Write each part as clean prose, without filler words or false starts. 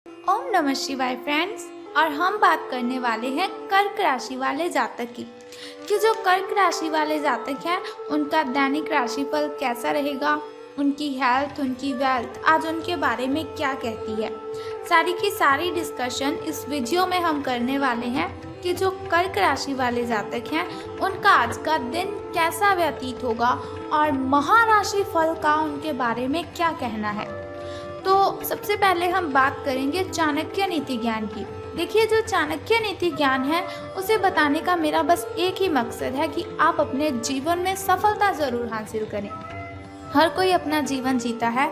ओम नमः शिवाय फ्रेंड्स। और हम बात करने वाले हैं कर्क राशि वाले जातक की कि जो कर्क राशि वाले जातक हैं उनका दैनिक राशिफल कैसा रहेगा, उनकी हेल्थ, उनकी वेल्थ आज उनके बारे में क्या कहती है। सारी की सारी डिस्कशन इस वीडियो में हम करने वाले हैं कि जो कर्क राशि वाले जातक हैं उनका आज का दिन कैसा व्यतीत होगा और महाराशि फल का उनके बारे में क्या कहना है। तो सबसे पहले हम बात करेंगे चाणक्य नीति ज्ञान की। देखिए, जो चाणक्य नीति ज्ञान है उसे बताने का मेरा बस एक ही मकसद है कि आप अपने जीवन में सफलता ज़रूर हासिल करें। हर कोई अपना जीवन जीता है,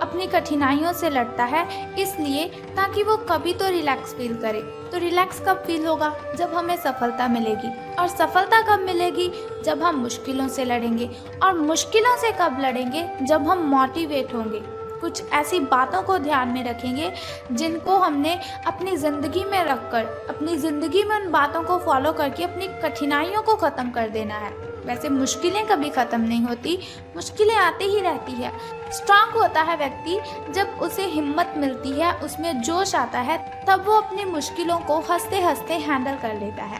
अपनी कठिनाइयों से लड़ता है, इसलिए ताकि वो कभी तो रिलैक्स फील करे। तो रिलैक्स कब फील होगा? जब हमें सफलता मिलेगी। और सफलता कब मिलेगी? जब हम मुश्किलों से लड़ेंगे। और मुश्किलों से कब लड़ेंगे? जब हम मोटिवेट होंगे, कुछ ऐसी बातों को ध्यान में रखेंगे जिनको हमने अपनी ज़िंदगी में रखकर, अपनी ज़िंदगी में उन बातों को फॉलो करके अपनी कठिनाइयों को ख़त्म कर देना है। वैसे मुश्किलें कभी ख़त्म नहीं होती, मुश्किलें आती ही रहती है। स्ट्रांग होता है व्यक्ति जब उसे हिम्मत मिलती है, उसमें जोश आता है, तब वो अपनी मुश्किलों को हंसते हंसते हैंडल कर लेता है।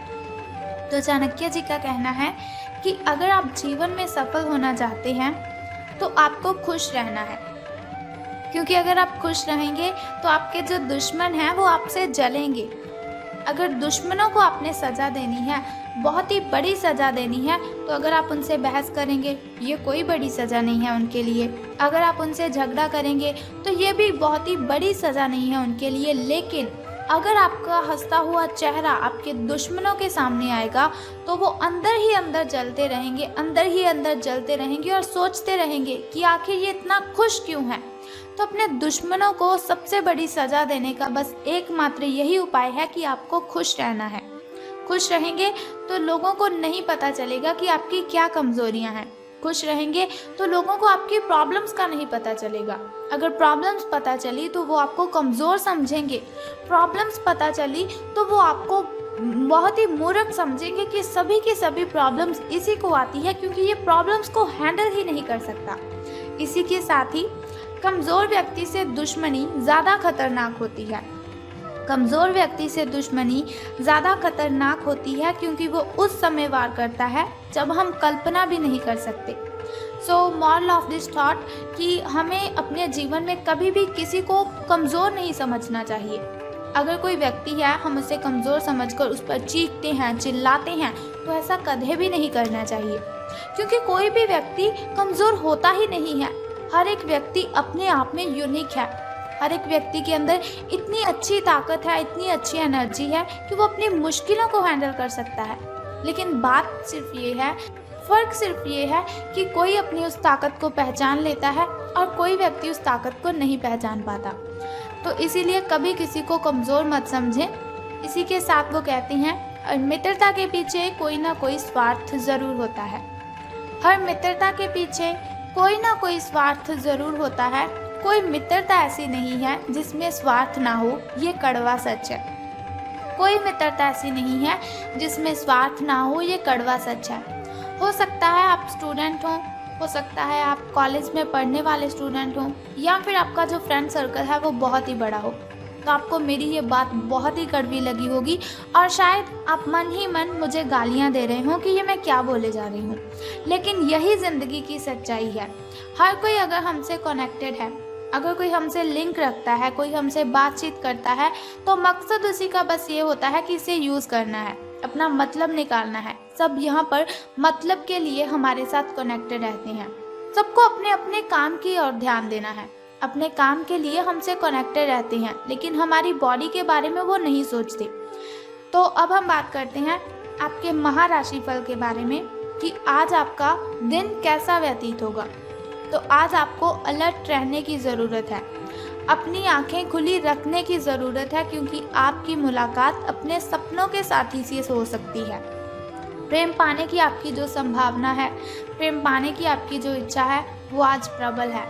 तो चाणक्य जी का कहना है कि अगर आप जीवन में सफल होना चाहते हैं तो आपको खुश रहना है, क्योंकि अगर आप खुश रहेंगे तो आपके जो दुश्मन हैं वो आपसे जलेंगे। अगर दुश्मनों को आपने सज़ा देनी है, बहुत ही बड़ी सज़ा देनी है, तो अगर आप उनसे बहस करेंगे ये कोई बड़ी सज़ा नहीं है उनके लिए। अगर आप उनसे झगड़ा करेंगे तो ये भी बहुत ही बड़ी सज़ा नहीं है उनके लिए। लेकिन अगर आपका हंसता हुआ चेहरा आपके दुश्मनों के सामने आएगा तो वो अंदर ही अंदर जलते रहेंगे, अंदर ही अंदर जलते रहेंगे और सोचते रहेंगे कि आखिर ये इतना खुश क्यों है। तो अपने दुश्मनों को सबसे बड़ी सज़ा देने का बस एकमात्र यही उपाय है कि आपको खुश रहना है। खुश रहेंगे तो लोगों को नहीं पता चलेगा कि आपकी क्या कमज़ोरियां हैं। खुश रहेंगे तो लोगों को आपकी प्रॉब्लम्स का नहीं पता चलेगा। अगर प्रॉब्लम्स पता चली तो वो आपको कमज़ोर समझेंगे। प्रॉब्लम्स पता चली तो वो आपको बहुत ही मूर्ख समझेंगे कि सभी की सभी प्रॉब्लम्स इसी को आती है, क्योंकि ये प्रॉब्लम्स को हैंडल ही नहीं कर सकता। इसी के साथ ही कमज़ोर व्यक्ति से दुश्मनी ज़्यादा खतरनाक होती है। कमज़ोर व्यक्ति से दुश्मनी ज़्यादा खतरनाक होती है क्योंकि वो उस समय वार करता है जब हम कल्पना भी नहीं कर सकते। So moral of this thought कि हमें अपने जीवन में कभी भी किसी को कमज़ोर नहीं समझना चाहिए। अगर कोई व्यक्ति है, हम उसे कमज़ोर समझकर उस पर चीखते हैं, चिल्लाते हैं, तो ऐसा कभी भी नहीं करना चाहिए, क्योंकि कोई भी व्यक्ति कमज़ोर होता ही नहीं है। हर एक व्यक्ति अपने आप में यूनिक है। हर एक व्यक्ति के अंदर इतनी अच्छी ताकत है, इतनी अच्छी एनर्जी है कि वो अपनी मुश्किलों को हैंडल कर सकता है। लेकिन बात सिर्फ ये है, फ़र्क सिर्फ ये है कि कोई अपनी उस ताकत को पहचान लेता है और कोई व्यक्ति उस ताकत को नहीं पहचान पाता। तो इसीलिए कभी किसी को कमज़ोर मत समझें। इसी के साथ वो कहती हैं, मित्रता के पीछे कोई ना कोई स्वार्थ ज़रूर होता है। हर मित्रता के पीछे कोई ना कोई स्वार्थ ज़रूर होता है। कोई मित्रता ऐसी नहीं है जिसमें स्वार्थ ना हो, ये कड़वा सच है। कोई मित्रता ऐसी नहीं है जिसमें स्वार्थ ना हो, ये कड़वा सच है। हो सकता है आप स्टूडेंट हो सकता है आप कॉलेज में पढ़ने वाले स्टूडेंट हों, या फिर आपका जो फ्रेंड सर्कल है वो बहुत ही बड़ा हो। तो आपको मेरी ये बात बहुत ही कड़वी लगी होगी और शायद आप मन ही मन मुझे गालियाँ दे रहे हों कि ये मैं क्या बोले जा रही हूँ। लेकिन यही ज़िंदगी की सच्चाई है। हर कोई अगर हमसे कनेक्टेड है, अगर कोई हमसे लिंक रखता है, कोई हमसे बातचीत करता है, तो मकसद उसी का बस ये होता है कि इसे यूज़ करना है, अपना मतलब निकालना है। सब यहाँ पर मतलब के लिए हमारे साथ कनेक्टेड रहते हैं। सबको अपने अपने काम की ओर ध्यान देना है, अपने काम के लिए हमसे कनेक्टेड रहते हैं, लेकिन हमारी बॉडी के बारे में वो नहीं सोचते। तो अब हम बात करते हैं आपके महाराशि फल के बारे में कि आज आपका दिन कैसा व्यतीत होगा। तो आज आपको अलर्ट रहने की ज़रूरत है, अपनी आंखें खुली रखने की ज़रूरत है, क्योंकि आपकी मुलाकात अपने सपनों के साथी से हो सकती है। प्रेम पाने की आपकी जो संभावना है, प्रेम पाने की आपकी जो इच्छा है, वो आज प्रबल है।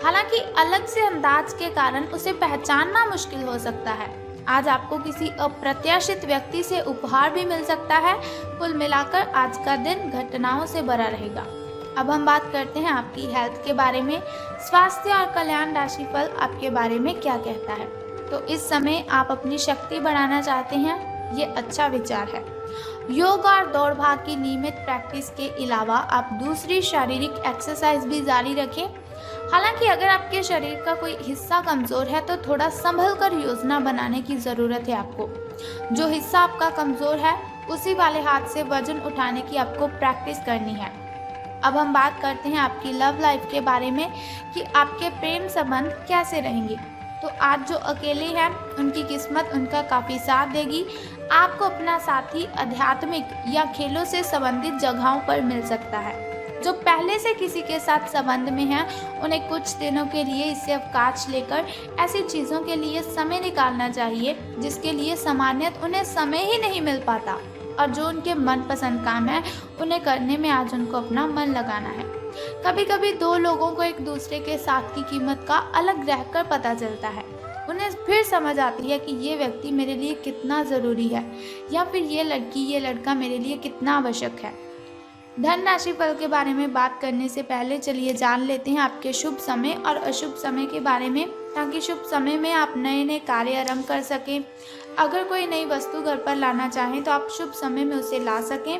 हालांकि अलग से अंदाज के कारण उसे पहचानना मुश्किल हो सकता है। आज आपको किसी अप्रत्याशित व्यक्ति से उपहार भी मिल सकता है। कुल मिलाकर आज का दिन घटनाओं से भरा रहेगा। अब हम बात करते हैं आपकी हेल्थ के बारे में। स्वास्थ्य और कल्याण राशिफल आपके बारे में क्या कहता है। तो इस समय आप अपनी शक्ति बढ़ाना चाहते हैं, ये अच्छा विचार है। योग और दौड़ भाग की नियमित प्रैक्टिस के अलावा आप दूसरी शारीरिक एक्सरसाइज भी जारी रखें। हालांकि अगर आपके शरीर का कोई हिस्सा कमज़ोर है तो थोड़ा संभल कर योजना बनाने की ज़रूरत है आपको। जो हिस्सा आपका कमज़ोर है उसी वाले हाथ से वजन उठाने की आपको प्रैक्टिस करनी है। अब हम बात करते हैं आपकी लव लाइफ के बारे में कि आपके प्रेम संबंध कैसे रहेंगे। तो आज जो अकेले हैं उनकी किस्मत उनका काफ़ी साथ देगी। आपको अपना साथी आध्यात्मिक या खेलों से संबंधित जगहों पर मिल सकता है। जो पहले से किसी के साथ संबंध में हैं उन्हें कुछ दिनों के लिए इससे अवकाश लेकर ऐसी चीज़ों के लिए समय निकालना चाहिए जिसके लिए सामान्यतः उन्हें समय ही नहीं मिल पाता, और जो उनके मनपसंद काम है उन्हें करने में आज उनको अपना मन लगाना है। कभी कभी दो लोगों को एक दूसरे के साथ की कीमत का अलग रहकर पता चलता है। उन्हें फिर समझ आती है कि ये व्यक्ति मेरे लिए कितना ज़रूरी है, या फिर ये लड़की ये लड़का मेरे लिए कितना आवश्यक है। धन राशि फल के बारे में बात करने से पहले चलिए जान लेते हैं आपके शुभ समय और अशुभ समय के बारे में, ताकि शुभ समय में आप नए नए कार्य आरंभ कर सकें। अगर कोई नई वस्तु घर पर लाना चाहें तो आप शुभ समय में उसे ला सकें,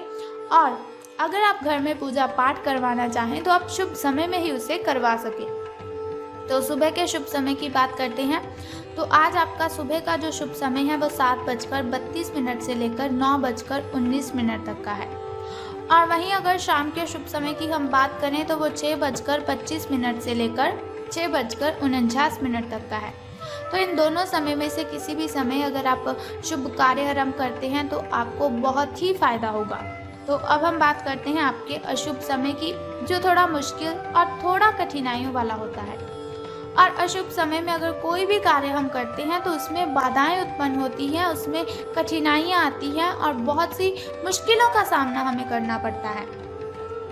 और अगर आप घर में पूजा पाठ करवाना चाहें तो आप शुभ समय में ही उसे करवा सकें। तो सुबह के शुभ समय की बात करते हैं। तो आज आपका सुबह का जो शुभ समय है वो 7:32 से लेकर 9:19 तक का है। और वहीं अगर शाम के शुभ समय की हम बात करें तो वो 6:25 से लेकर 6:49 तक का है। तो इन दोनों समय में से किसी भी समय अगर आप शुभ कार्य आरंभ करते हैं तो आपको बहुत ही फायदा होगा। तो अब हम बात करते हैं आपके अशुभ समय की, जो थोड़ा मुश्किल और थोड़ा कठिनाइयों वाला होता है। और अशुभ समय में अगर कोई भी कार्य हम करते हैं तो उसमें बाधाएं उत्पन्न होती हैं, उसमें कठिनाइयां आती हैं और बहुत सी मुश्किलों का सामना हमें करना पड़ता है।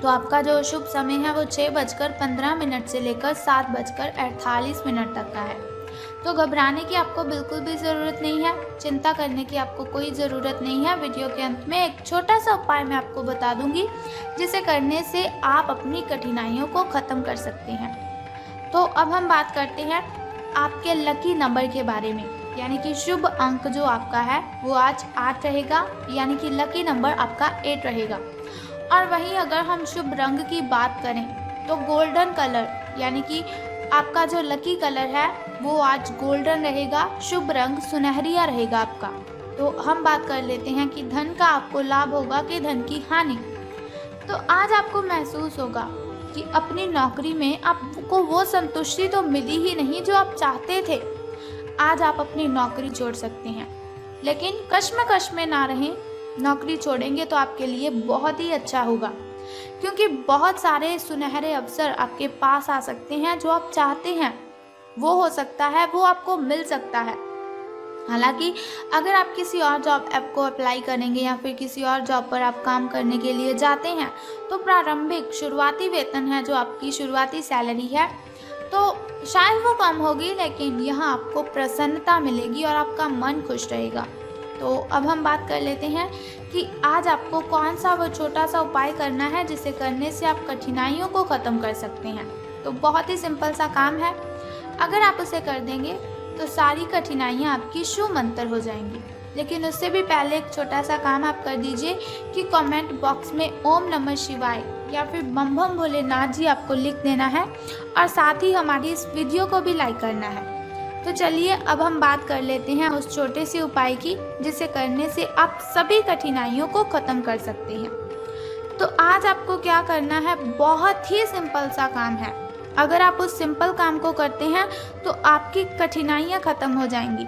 तो आपका जो शुभ समय है वो 6:15 से लेकर 7:48 तक का है। तो घबराने की आपको बिल्कुल भी ज़रूरत नहीं है, चिंता करने की आपको कोई ज़रूरत नहीं है। वीडियो के अंत में एक छोटा सा उपाय मैं आपको बता दूंगी जिसे करने से आप अपनी कठिनाइयों को ख़त्म कर सकते हैं। तो अब हम बात करते हैं आपके लकी नंबर के बारे में, यानी कि शुभ अंक जो आपका है वो आज 8 रहेगा, यानी कि लकी नंबर आपका 8 रहेगा। और वहीं अगर हम शुभ रंग की बात करें तो गोल्डन कलर, यानी कि आपका जो लकी कलर है वो आज गोल्डन रहेगा। शुभ रंग सुनहरिया रहेगा आपका। तो हम बात कर लेते हैं कि धन का आपको लाभ होगा कि धन की हानि। तो आज आपको महसूस होगा कि अपनी नौकरी में आपको वो संतुष्टि तो मिली ही नहीं जो आप चाहते थे। आज आप अपनी नौकरी छोड़ सकते हैं, लेकिन कश्मकश में ना रहें। नौकरी छोड़ेंगे तो आपके लिए बहुत ही अच्छा होगा, क्योंकि बहुत सारे सुनहरे अवसर आपके पास आ सकते हैं। जो आप चाहते हैं वो हो सकता है, वो आपको मिल सकता है। हालांकि अगर आप किसी और जॉब ऐप को अप्लाई करेंगे या फिर किसी और जॉब पर आप काम करने के लिए जाते हैं तो प्रारंभिक शुरुआती वेतन है, जो आपकी शुरुआती सैलरी है, तो शायद वो कम होगी, लेकिन यहाँ आपको प्रसन्नता मिलेगी और आपका मन खुश रहेगा। तो अब हम बात कर लेते हैं कि आज आपको कौन सा वो छोटा सा उपाय करना है जिसे करने से आप कठिनाइयों को ख़त्म कर सकते हैं। तो बहुत ही सिंपल सा काम है, अगर आप उसे कर देंगे तो सारी कठिनाइयाँ आपकी शूमंतर हो जाएंगी। लेकिन उससे भी पहले एक छोटा सा काम आप कर दीजिए कि कमेंट बॉक्स में ओम नमः शिवाय या फिर बम बम भोलेनाथ जी आपको लिख देना है, और साथ ही हमारी इस वीडियो को भी लाइक करना है। तो चलिए अब हम बात कर लेते हैं उस छोटे से उपाय की जिसे करने से आप सभी कठिनाइयों को ख़त्म कर सकते हैं। तो आज आपको क्या करना है, बहुत ही सिंपल सा काम है। अगर आप उस सिंपल काम को करते हैं तो आपकी कठिनाइयाँ ख़त्म हो जाएंगी।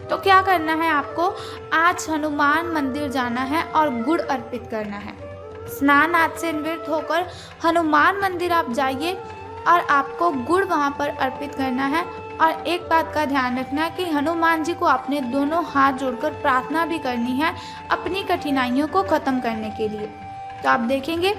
तो क्या करना है, आपको आज हनुमान मंदिर जाना है और गुड़ अर्पित करना है। स्नान आदि से निवृत्त होकर हनुमान मंदिर आप जाइए और आपको गुड़ वहाँ पर अर्पित करना है। और एक बात का ध्यान रखना कि हनुमान जी को आपने दोनों हाथ जोड़कर प्रार्थना भी करनी है अपनी कठिनाइयों को ख़त्म करने के लिए। तो आप देखेंगे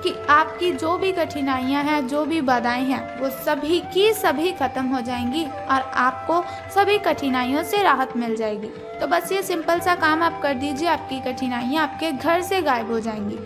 कि आपकी जो भी कठिनाइयां हैं, जो भी बाधाएं हैं, वो सभी की सभी खत्म हो जाएंगी और आपको सभी कठिनाइयों से राहत मिल जाएगी। तो बस ये सिंपल सा काम आप कर दीजिए, आपकी कठिनाइयां आपके घर से गायब हो जाएंगी।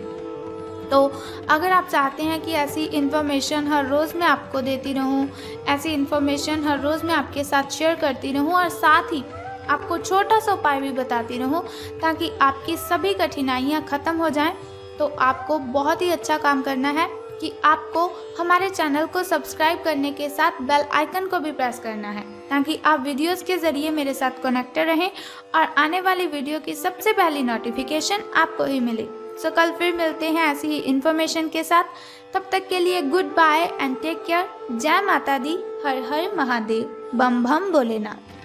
तो अगर आप चाहते हैं कि ऐसी इन्फॉर्मेशन हर रोज़ मैं आपको देती रहूं, ऐसी इन्फॉर्मेशन हर रोज़ मैं आपके साथ शेयर करती रहूं और साथ ही आपको छोटा सा उपाय भी बताती रहूं ताकि आपकी सभी कठिनाइयां ख़त्म हो जाएं, तो आपको बहुत ही अच्छा काम करना है कि आपको हमारे चैनल को सब्सक्राइब करने के साथ बेल आइकन को भी प्रेस करना है ताकि आप वीडियोस के ज़रिए मेरे साथ कनेक्टेड रहें और आने वाली वीडियो की सबसे पहली नोटिफिकेशन आपको ही मिले। सो कल फिर मिलते हैं ऐसी ही इन्फॉर्मेशन के साथ। तब तक के लिए good bye and take care. जय माता दी, हर हर महादेव, बम बम भोलेनाथ।